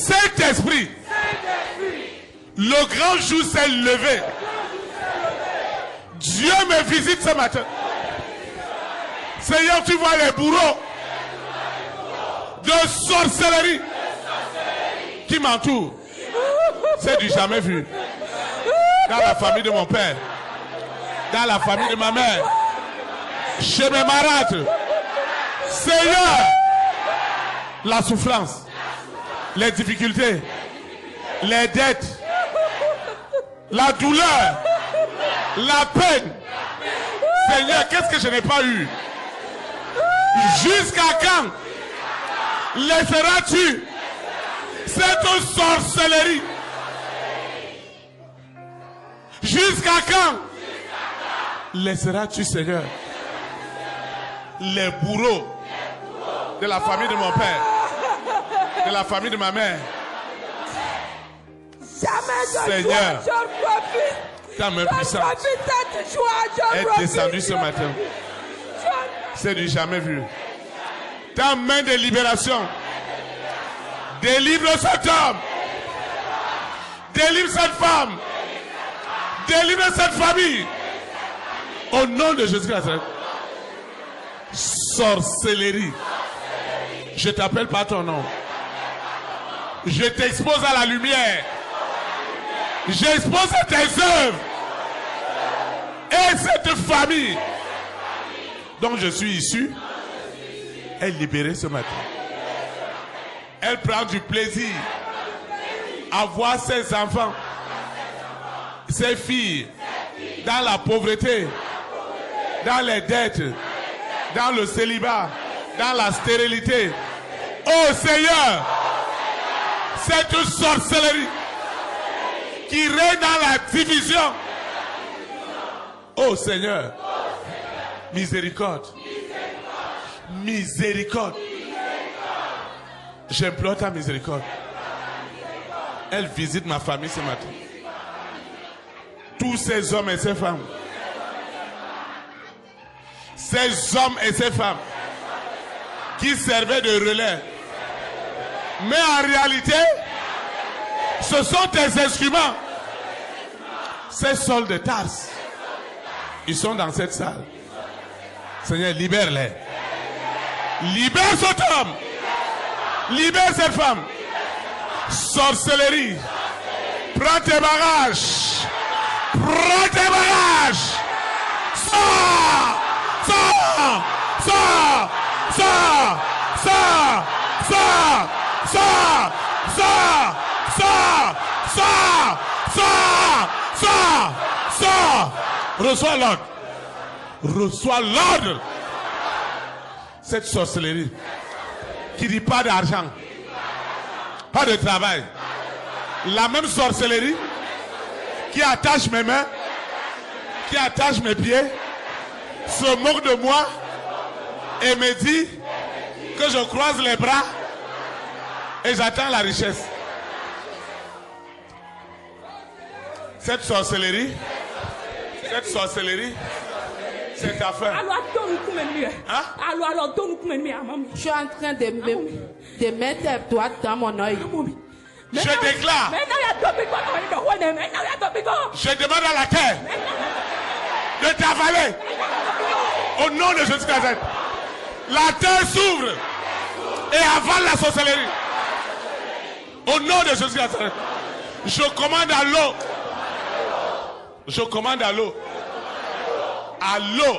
Saint-Esprit, le grand jour s'est levé. Dieu me visite ce matin. Seigneur, tu vois les bourreaux de sorcellerie qui m'entourent. C'est du jamais vu. Dans la famille de mon père, dans la famille de ma mère, chez mes marâtres. Seigneur, la souffrance, les difficultés, les dettes, la douleur, la peine. Seigneur, qu'est-ce que je n'ai pas eu? Jusqu'à quand laisseras-tu cette sorcellerie? Jusqu'à quand laisseras-tu, Seigneur, les bourreaux de la famille de mon père, de la famille de ma mère? Seigneur, ta main puissante est descendue ce matin. C'est du jamais vu. Ta main de libération délivre cet homme, délivre cette femme, délivre cette famille. Au nom de Jésus-Christ. Sorcellerie. Je t'appelle par ton nom. Je t'expose à la lumière. J'expose tes œuvres. Et cette famille dont je suis issu est libérée ce matin. Elle prend du plaisir à voir ses enfants, ses filles, dans la pauvreté, dans les dettes, dans le célibat, dans la stérilité. Oh Seigneur, cette sorcellerie qui règne dans la division. Oh Seigneur, miséricorde, miséricorde. J'implore ta miséricorde. Elle visite ma famille ce matin. Tous ces hommes et ces femmes, ces hommes et ces femmes qui servaient de relais, mais en réalité, ce sont tes instruments. Ces soldats de Tarse, ils sont dans cette salle. Seigneur, libère-les. Libère cet homme. Libère cette femme. Sorcellerie. Prends tes bagages. Prends tes bagages. Sors. Sors. Sors. Sors. Sors. Sors. Sors. Sors. Sors. Sors. Sors. Sors. Sors. Reçois l'ordre. Reçois l'ordre. Cette sorcellerie qui dit pas d'argent, pas de travail. La même sorcellerie qui attache mes mains, qui attache mes pieds, se moque de moi et me dit que je croise les bras et j'attends la richesse. Cette sorcellerie, c'est ta fin. Hein? Je suis en train de mettre tes doigts dans mon œil. Je déclare. Je demande à la terre de t'avaler. Au nom de Jésus-Christ. La terre s'ouvre et avale la sorcellerie. Au nom de Jésus-Christ. Je commande à l'eau. Je commande à l'eau. À l'eau.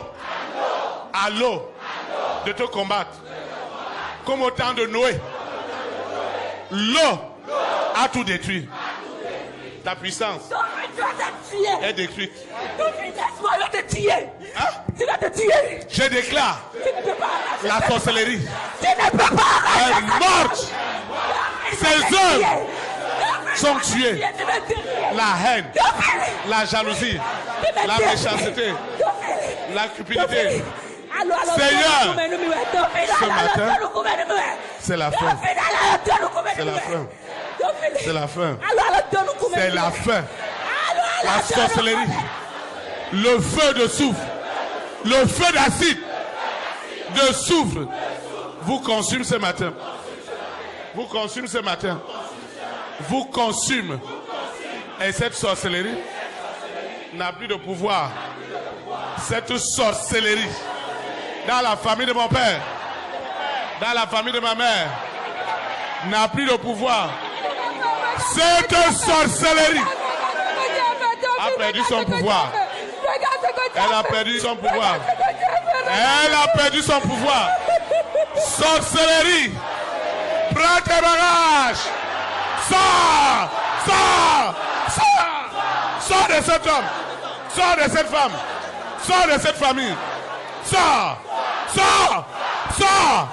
À l'eau. De te combattre. Comme au temps de Noé. L'eau a tout détruit. Ta puissance est détruite. Hein? Je déclare la sorcellerie est morte. Ses œuvres sont tuées. La haine, la jalousie, la méchanceté, la cupidité. Seigneur, ce matin, c'est la fin. C'est la fin. C'est la fin. C'est la fin. La sorcellerie. Le feu de soufre. Le feu d'acide. De soufre. Vous consume ce matin. Vous consume ce matin. vous consume. Et cette sorcellerie n'a plus de pouvoir. Cette sorcellerie dans la famille de mon père, dans la famille de ma mère, n'a plus de pouvoir. Cette sorcellerie a perdu son pouvoir. Elle a perdu son pouvoir. Elle a perdu son pouvoir. Sorcellerie, prends tes bagages. Sors, sors, sors. Sors de cet homme. Sors de cette femme. Sors de cette famille. Sors, sors, sors,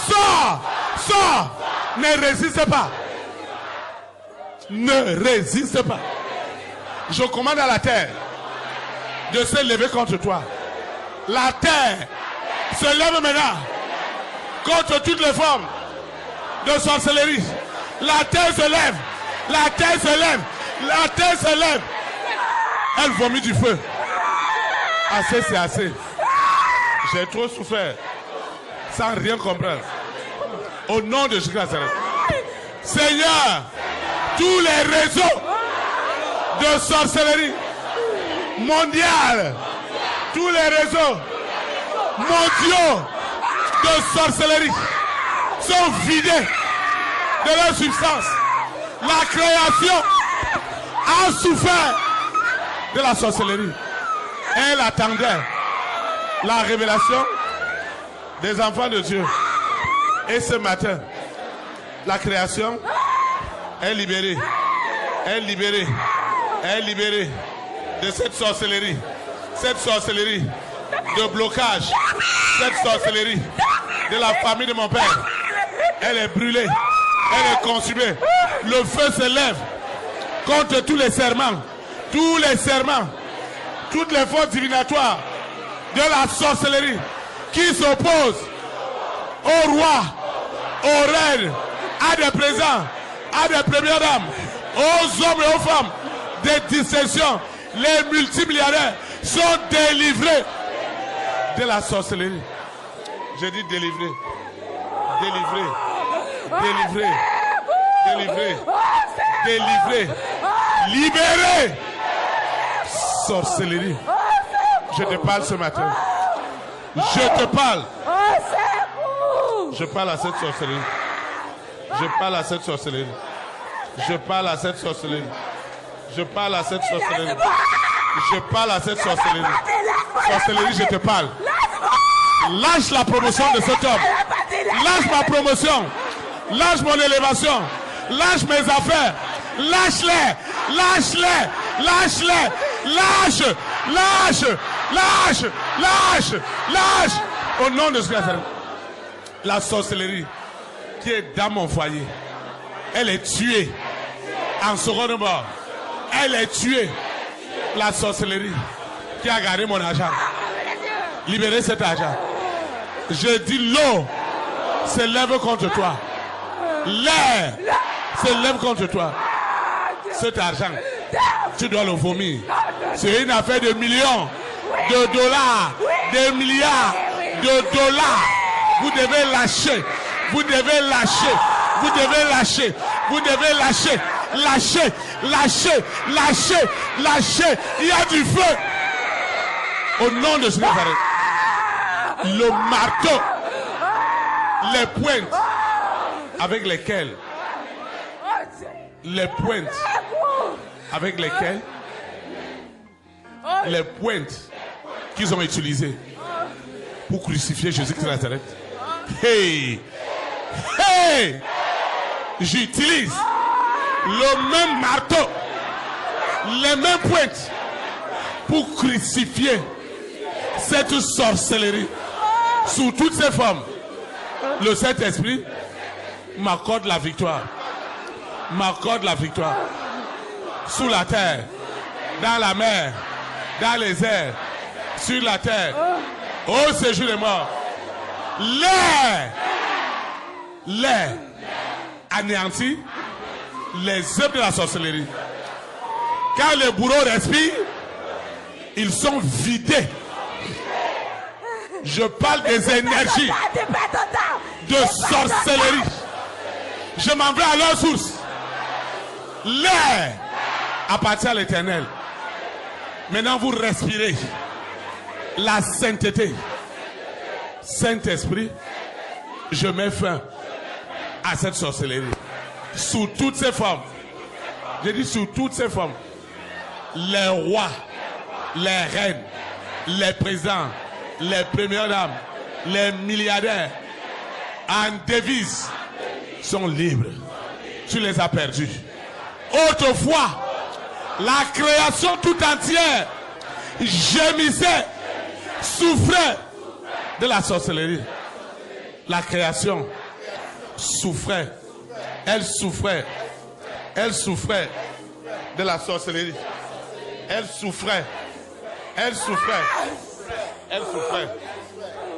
sors, sors. Ne résiste pas. Ne résiste pas. Je commande à la terre de se lever contre toi. La terre se lève maintenant contre toutes les formes de sorcellerie. La terre se lève. La terre se lève. La terre se lève. Elle vomit du feu. Assez, c'est assez. J'ai trop souffert sans rien comprendre. Au nom de Jésus-Christ. Seigneur, tous les réseaux de sorcellerie mondiale, tous les réseaux mondiaux de sorcellerie sont vidés de leur substance. La création a souffert de la sorcellerie. Elle attendait la révélation des enfants de Dieu. Et ce matin, la création est libérée. Est libérée. Est libérée de cette sorcellerie. Cette sorcellerie de blocage. Cette sorcellerie de la famille de mon père. Elle est brûlée. Elle est consumée. Le feu se lève contre tous les serments. Tous les serments. Toutes les forces divinatoires de la sorcellerie qui s'opposent au roi, aux reines, à des présents, à des premières dames, aux hommes et aux femmes, des distinctions. Les multimilliardaires sont délivrés de la sorcellerie. J'ai dit délivrés. Délivrés. Délivrés. Délivrés. Délivrés. Libérés. Sorcellerie. Je te parle ce matin. Je te parle. Je parle à cette sorcellerie. Je parle à cette sorcellerie. Je parle à cette sorcellerie. Je parle à cette sorcellerie. Je parle à cette sorcellerie. Sorcellerie, je te parle. Lâche la promotion de cet homme. Lâche ma promotion. Lâche mon élévation. Lâche mes affaires. Lâche-les. Lâche-les. Lâche-les. Lâche. Lâche. Lâche. Lâche. Lâche. Au nom de Jésus. La sorcellerie qui est dans mon foyer, elle est tuée en seconde mort. Elle est tuée. La sorcellerie qui a gardé mon argent. Libérez cet argent. Je dis l'eau se lève contre toi. L'air se lève contre toi. Cet argent, tu dois le vomir. C'est une affaire de millions de dollars, de milliards de dollars. Vous devez lâcher. Vous devez lâcher. Vous devez lâcher. Vous devez lâcher. Lâcher. Lâcher. Lâcher. Lâcher. Il y a du feu. Au nom de Jésus. Le marteau. Les pointes avec lesquelles. Les pointes avec lesquelles. Les pointes qu'ils ont utilisées pour crucifier Jésus-Christ de Nazareth. Hey! Hey! J'utilise le même marteau, les mêmes pointes pour crucifier cette sorcellerie sous toutes ses formes. Le Saint-Esprit m'accorde la victoire. M'accorde la victoire. Sous la terre, dans la mer, dans les airs, sur la terre, au séjour des morts. L'air anéantit les œuvres de la sorcellerie. Quand les bourreaux respirent, ils sont vidés. Je parle des énergies de sorcellerie. Je m'en vais à leur source. L'air appartient à l'Éternel. Maintenant, vous respirez la sainteté. Saint-Esprit, je mets fin à cette sorcellerie. Sous toutes ses formes. Je dis sous toutes ses formes. Les rois, les reines, les présidents, les premières dames, les milliardaires en devise sont libres. Tu les as perdus. Autrefois, la création tout entière gémissait, souffrait de la sorcellerie. La création souffrait. Elle souffrait. Elle souffrait de la sorcellerie. Elle souffrait. Elle souffrait. Elle souffrait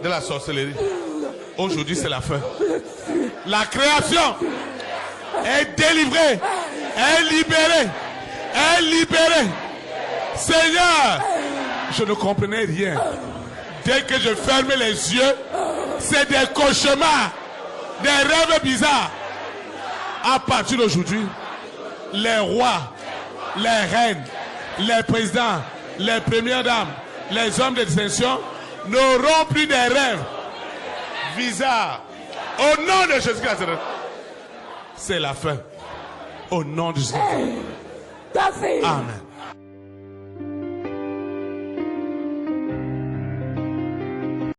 de la sorcellerie. Aujourd'hui, c'est la fin. La création est délivrée. Est libérée. Est libérée. Seigneur, je ne comprenais rien. Dès que je fermais les yeux, c'est des cauchemars, des rêves bizarres. À partir d'aujourd'hui, les rois, les reines, les présidents, les premières dames, les hommes de distinction n'auront plus des rêves bizarres. Au nom de Jésus-Christ, c'est la fin. Au nom de Jésus-Christ. Amen.